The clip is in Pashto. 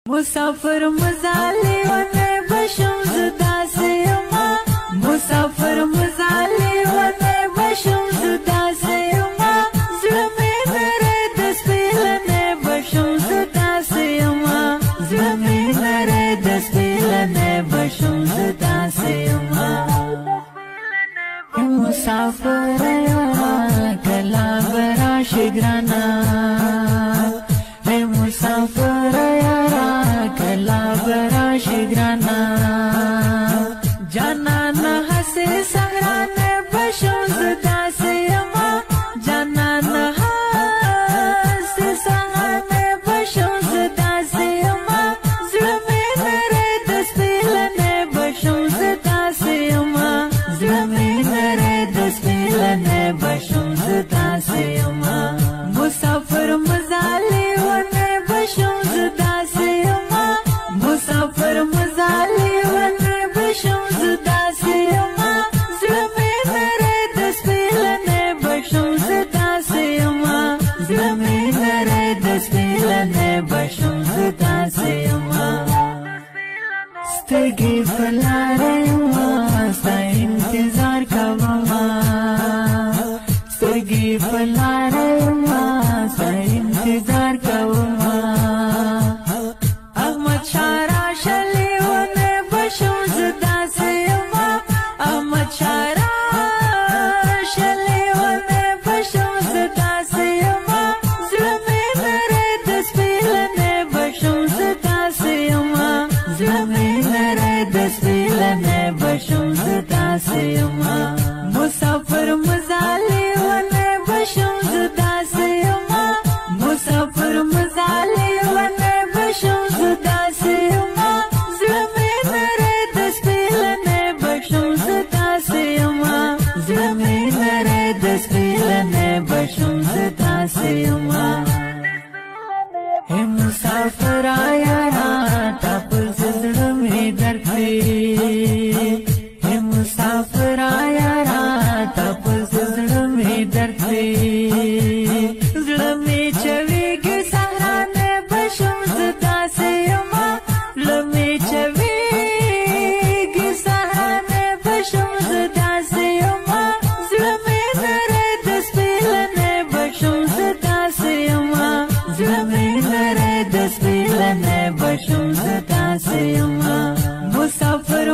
مسافر مزالی ونه بشم زدا سیما مسافر مزالی ونه بشم زدا سیما زلمی نره دسپیلنه بشم زدا سیما زلمی نره دسپیلنه بشم زدا سیما مسافر کلا براش گرانا مسافر یارا کلا براش گرانا جانان حسی سغرانه بشم زدا سیما جانان حسی سغرانه بشم زدا سیما زلمی نره دسپیلنه بشم زدا سیما زلمی نره دسپیلنه بشم زدا سیما مسافر مزالی ونه بشم زدا سیما مسافر مزالی ونه بشم زدا سیما زلمی نره دسپیلنه بشم زدا سیما زلمی نره دسپیلنه بشم زدا سیما سترگی فلاره ستا انتظار کوما سترگی فلاره ستا انتظار کوما احمد شارع شلی ونه بشم زدا سیما احمد شارع شلی ونه بشم زدا سیما زلمی نره دسپیلنه بشم زدا سیما زلمی نره دسپیلنه بشم زدا سیما مسافر مزالی ونه بشم زدا سیما مسافر مزالی ونه بشم زدا سیما زلمی نره دسپیلنه بشم زدا سیما زلمی نره دسپیلنه بشم زدا سیما مسافر یارا تا پر زړه درکړي مسافر یارا تا پر زړه درکړي زړه می چويږي سهرانه بشم زدا سیما لمې چويږي سهرانه بشم زدا سیما زړه می نره دسپیلنه بشم زدا سیما زړه می نره دسپیلنه بشم زدا سیما مسافر